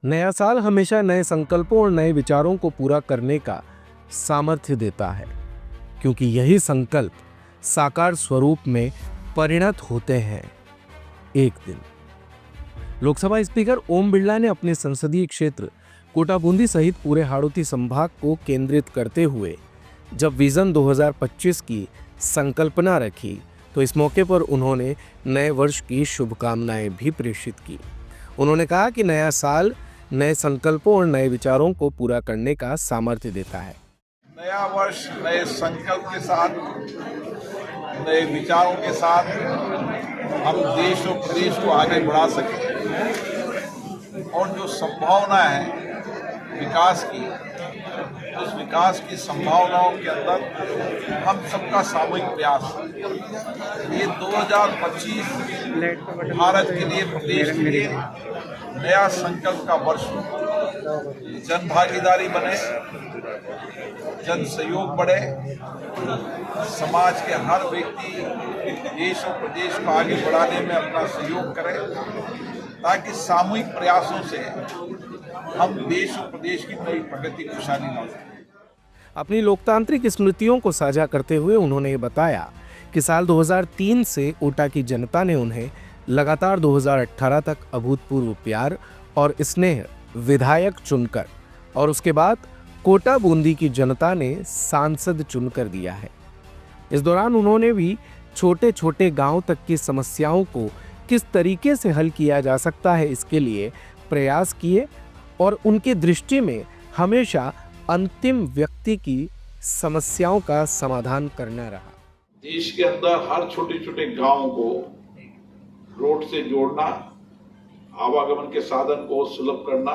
नया साल हमेशा नए संकल्पों और नए विचारों को पूरा करने का सामर्थ्य देता है, क्योंकि यही संकल्प साकार स्वरूप में परिणत होते हैं एक दिन। लोकसभा स्पीकर ओम बिरला ने अपने संसदीय क्षेत्र कोटा बूंदी सहित पूरे हाड़ौती संभाग को केंद्रित करते हुए जब विजन 2025 की संकल्पना रखी, तो इस मौके पर उन्होंने नए वर्ष की शुभकामनाएं भी प्रेषित की। उन्होंने कहा कि नया साल नए संकल्पों और नए विचारों को पूरा करने का सामर्थ्य देता है। नया वर्ष नए संकल्प के साथ, नए विचारों के साथ हम देश और प्रदेश को आगे बढ़ा सकें और जो संभावना है विकास की, उस विकास की संभावनाओं के अंदर हम सबका सामूहिक प्रयास, ये 2025 भारत के लिए, प्रदेश के लिए नया संकल्प का वर्ष हो। जन भागीदारी बने, जन सहयोग बढ़े, समाज के हर व्यक्ति देश और प्रदेश को आगे बढ़ाने में अपना सहयोग करे, ताकि सामूहिक प्रयासों से हम देश और प्रदेश की नई प्रगति खुशहाली ला सकें। अपनी लोकतांत्रिक स्मृतियों को साझा करते हुए उन्होंने ये बताया कि साल 2003 से कोटा की जनता ने उन्हें लगातार 2018 तक अभूतपूर्व प्यार और स्नेह विधायक चुनकर और उसके बाद कोटा बूंदी की जनता ने सांसद चुनकर दिया है। इस दौरान उन्होंने भी छोटे छोटे गांव तक की समस्याओं को किस तरीके से हल किया जा सकता है, इसके लिए प्रयास किए और उनकी दृष्टि में हमेशा अंतिम व्यक्ति की समस्याओं का समाधान करना रहा। देश के अंदर हर छोटे छोटे गांव को रोड से जोड़ना, आवागमन के साधन को सुलभ करना,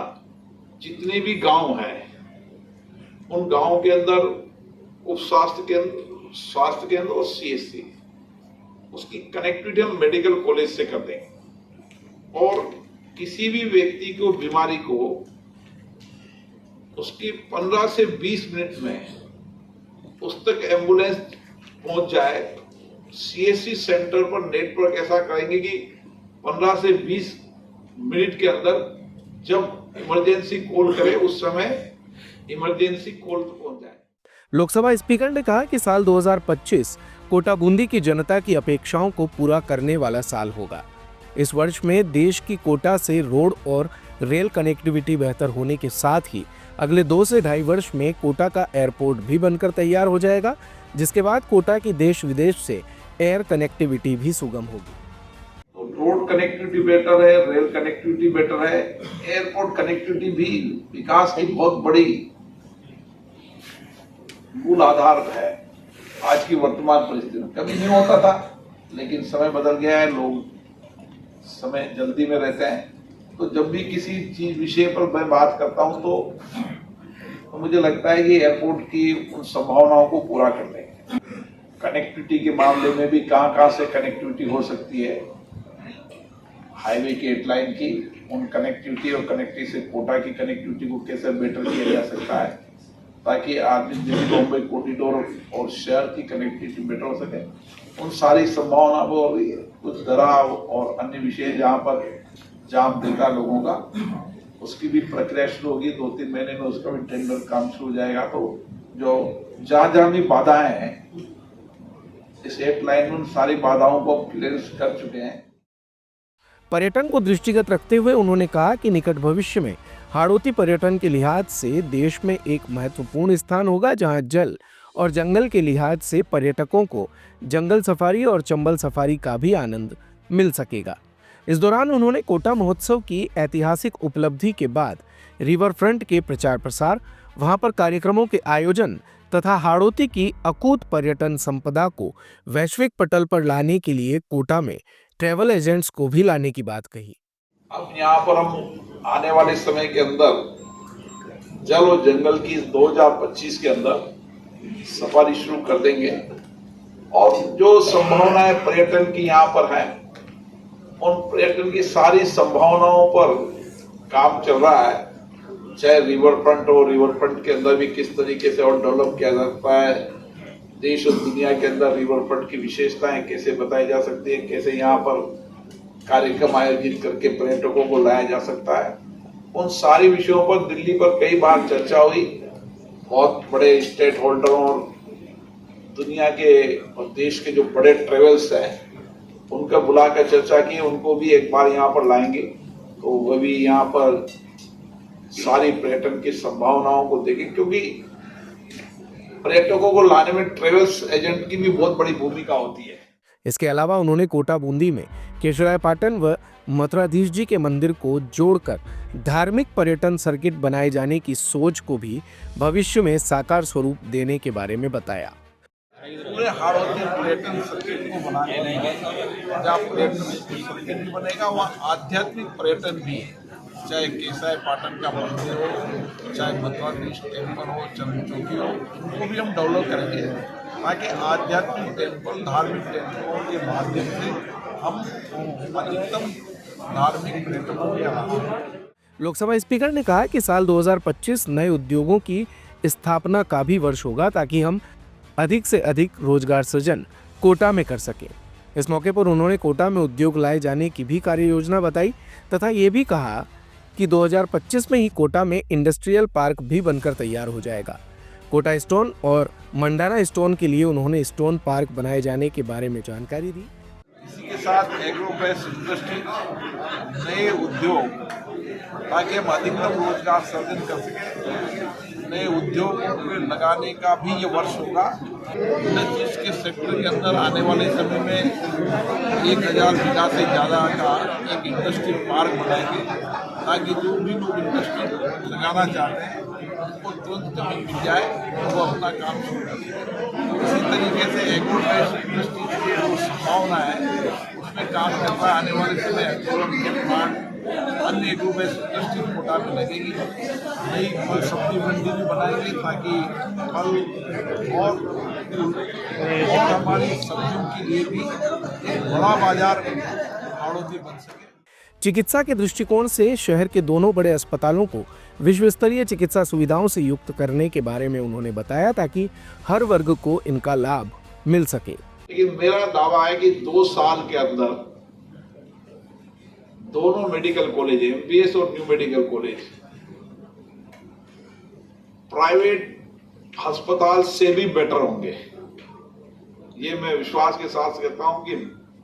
जितने भी गांव हैं उन गांवों के अंदर उप स्वास्थ्य केंद्र और CHC, उसकी कनेक्टिविटी हम मेडिकल कॉलेज से कर देंगे और किसी भी व्यक्ति को बीमारी को उसकी 15 से 20 मिनट में उस तक एम्बुलेंस पहुंच जाए। CHC सेंटर पर नेटवर्क ऐसा करेंगे कि 15 से 20 मिनट के अंदर जब इमरजेंसी कॉल करे उस समय इमरजेंसी कॉल पहुंच जाए। लोकसभा स्पीकर ने कहा कि साल 2025 कोटा बूंदी की जनता की अपेक्षाओं को पूरा करने वाला साल होगा। इस वर्ष में देश की कोटा से रोड और रेल कनेक्टिविटी बेहतर होने के साथ ही अगले 2 से ढाई वर्ष में कोटा का एयरपोर्ट भी बनकर तैयार हो जाएगा, जिसके बाद कोटा की देश विदेश से एयर कनेक्टिविटी भी सुगम होगी। तो रोड कनेक्टिविटी बेटर है, रेल कनेक्टिविटी बेटर है, एयरपोर्ट कनेक्टिविटी भी विकास की बहुत बड़ी मूल आधार है। आज की वर्तमान परिस्थिति में कभी नहीं होता था, लेकिन समय बदल गया है, लोग समय जल्दी में रहते हैं। तो जब भी किसी चीज विषय पर मैं बात करता हूं तो मुझे लगता है कि एयरपोर्ट की उन संभावनाओं को पूरा कर लेंगे। कनेक्टिविटी के मामले में भी कहां से कनेक्टिविटी हो सकती है, हाईवे की 8 लाइन की उन कनेक्टिविटी और कनेक्टिविटी से कोटा की कनेक्टिविटी को कैसे बेटर किया जा सकता है, ताकि आदमी दिल्ली बॉम्बे कॉरिडोर और शहर की कनेक्टिविटी बेटर हो सके। उन सारी संभावना को कुछ दराव और अन्य विषय जहाँ पर जाम देता लोगों का, उसकी भी प्रक्रिया शुरू होगी। 2-3 महीने में उसका भी टेंडर काम शुरू हो जाएगा। तो जो जहाँ भी बाधाएं हैं इस 8 लाइन में सारी बाधाओं को क्लियर कर चुके हैं। पर्यटन को दृष्टिगत रखते हुए उन्होंने कहा कि निकट भविष्य में हाड़ौती पर्यटन के लिहाज से देश में एक महत्वपूर्ण स्थान होगा, जहां जल और जंगल के लिहाज से पर्यटकों को जंगल सफारी और चंबल सफारी का भी आनंद मिल सकेगा। इस दौरान उन्होंने कोटा महोत्सव की ऐतिहासिक उपलब्धि के बाद रिवर फ्रंट के प्रचार प्रसार, वहां पर कार्यक्रमों के आयोजन तथा हाड़ौती की अकूत पर्यटन संपदा को वैश्विक पटल पर लाने के लिए कोटा में ट्रैवल एजेंट्स को भी लाने की बात कही। अब यहाँ पर हम आने वाले समय के अंदर जल और जंगल की 2025 के अंदर सफारी शुरू कर देंगे और जो संभावनाएं पर्यटन की यहाँ पर है, उन पर्यटन की सारी संभावनाओं पर काम चल रहा है। चाहे रिवर फ्रंट हो, रिवर फ्रंट के अंदर भी किस तरीके से और डेवलप किया जा सकता है, देश और दुनिया के अंदर रिवर फ्रंट की विशेषताएं कैसे बताई जा सकती है, कैसे यहाँ पर कार्यक्रम आयोजित करके पर्यटकों को लाया जा सकता है। उन सारी विषयों पर दिल्ली पर कई बार चर्चा हुई। बहुत बड़े स्टेट होल्डरों और दुनिया के और देश के जो बड़े ट्रेवल्स हैं उनका बुलाकर चर्चा की, उनको भी एक बार यहाँ पर लाएंगे तो वह भी यहाँ पर सारी पर्यटन की संभावनाओं को देखें, क्योंकि पर्यटकों को लाने में ट्रेवल्स एजेंट की भी बहुत बड़ी भूमिका होती है। इसके अलावा उन्होंने कोटा बूंदी में केशराय पाटन व मथुराधीश जी के मंदिर को जोड़कर धार्मिक पर्यटन सर्किट बनाए जाने की सोच को भी भविष्य में साकार स्वरूप देने के बारे में बताया। पूरे हाड़ौती पर्यटन सर्किट को बनाने में जहाँ पर्यटन सर्किट भी बनेगा वहाँ आध्यात्मिक पर्यटन भी है, चाहे केशराय पाटन का मंदिर हो, चाहे मथुराधीश टेम्पल हो, चंद्र चौकी हो, उनको भी हम डेवलप करेंगे ताकि आध्यात्मिक टेम्पल, धार्मिक टेम्पलों के माध्यम से हम अधिकतम धार्मिक पर्यटकों के आना। लोकसभा स्पीकर ने कहा कि साल 2025 नए उद्योगों की स्थापना का भी वर्ष होगा ताकि हम अधिक से अधिक रोजगार सृजन कोटा में कर सकें। इस मौके पर उन्होंने कोटा में उद्योग लाए जाने की भी कार्य योजना बताई तथा ये भी कहा कि 2025 में ही कोटा में इंडस्ट्रियल पार्क भी बनकर तैयार हो जाएगा। कोटा स्टोन और मंडाना स्टोन के लिए उन्होंने स्टोन पार्क बनाए जाने के बारे में जानकारी दी। इसी के साथ एग्रोबेस इंडस्ट्री, नए उद्योग, ताकि हम अधिकतम रोजगार सृजन कर सकें। नए उद्योगों को लगाने का भी ये वर्ष होगा। इंडस्ट्रीज के सेक्टर के अंदर आने वाले समय में 1000 बीघा से ज़्यादा का एक इंडस्ट्री पार्क बनाएंगे ताकि जो भी लोग इंडस्ट्री लगाना चाहते हैं उनको तुरंत जमीन मिल जाए और वो अपना काम शुरू कर सकें। इसी तरीके से एग्रोबेस इंडस्ट्रीज की जो संभावना है उसमें काम करता है। आने वाले समय अन्य एग्रोबेस इंडस्ट्री कोटा में लगेगी। नई फल सब्जी मंडी भी बनाएंगे ताकि फल और हमारी सब्जियों के लिए भी एक बड़ा बाजार हाड़ौती बन सके। चिकित्सा के दृष्टिकोण से शहर के दोनों बड़े अस्पतालों को विश्व स्तरीय चिकित्सा सुविधाओं से युक्त करने के बारे में उन्होंने बताया ताकि हर वर्ग को इनका लाभ मिल सके। लेकिन मेरा दावा है कि 2 साल के अंदर दोनों मेडिकल कॉलेज, एमबीएस और न्यू मेडिकल कॉलेज, प्राइवेट अस्पताल से भी बेटर होंगे। ये मैं विश्वास के साथ कहता हूं कि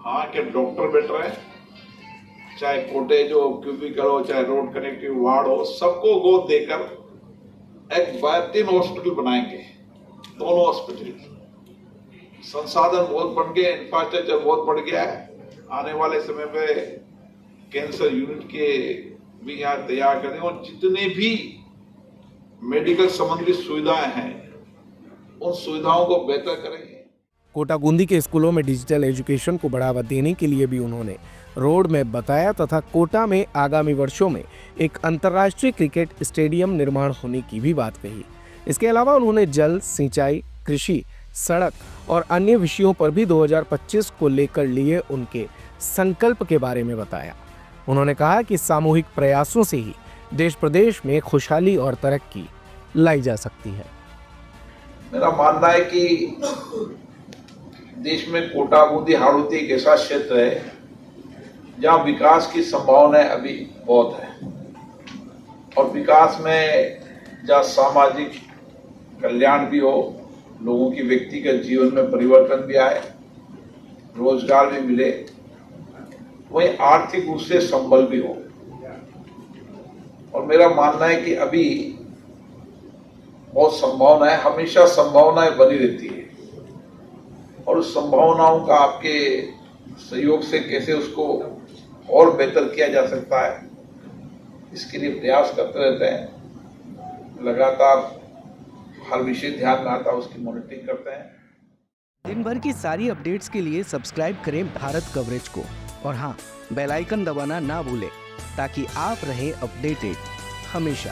हाँ के डॉक्टर बेटर है, चाहे कोटेज हो, क्यूबिकल हो, चाहे रोड कनेक्टिव वार्ड हो, सबको गोद देकर एक बेहतरीन हॉस्पिटल बनाएंगे। दोनों हॉस्पिटल संसाधन बहुत बढ़ गए, इंफ्रास्ट्रक्चर बहुत बढ़ गया है। आने वाले समय में कैंसर यूनिट के भी यहाँ तैयार करें और जितने भी मेडिकल संबंधी सुविधाएं हैं उन सुविधाओं को बेहतर करेंगे। कोटा बूंदी के स्कूलों में डिजिटल एजुकेशन को बढ़ावा देने के लिए भी उन्होंने रोड मैप बताया तथा कोटा में आगामी वर्षों में एक अंतर्राष्ट्रीय क्रिकेट स्टेडियम निर्माण होने की भी बात कही। इसके अलावा उन्होंने जल, सिंचाई, कृषि, सड़क और अन्य विषयों पर भी 2025 को लेकर लिए उनके संकल्प के बारे में बताया। उन्होंने कहा कि सामूहिक प्रयासों से ही देश प्रदेश में खुशहाली और तरक्की लाई जा सकती है। मेरा मानना है कि देश में कोटा बूंदी हाड़ौती एक ऐसा क्षेत्र है जहाँ विकास की संभावनाएं अभी बहुत है और विकास में जहाँ सामाजिक कल्याण भी हो, लोगों की व्यक्तिगत जीवन में परिवर्तन भी आए, रोजगार भी मिले, वही आर्थिक रूप से संबल भी हो। और मेरा मानना है कि अभी बहुत संभावना है, हमेशा संभावनाएं बनी रहती है और उस संभावनाओं का आपके सहयोग से कैसे उसको और बेहतर किया जा सकता है, इसके लिए प्रयास करते रहते हैं। लगातार हर विषय ध्यान में आता है उसकी मॉनिटरिंग करते हैं। दिन भर की सारी अपडेट्स के लिए सब्सक्राइब करें भारत कवरेज को और हाँ, बेल आइकन दबाना ना भूलें ताकि आप रहें अपडेटेड हमेशा।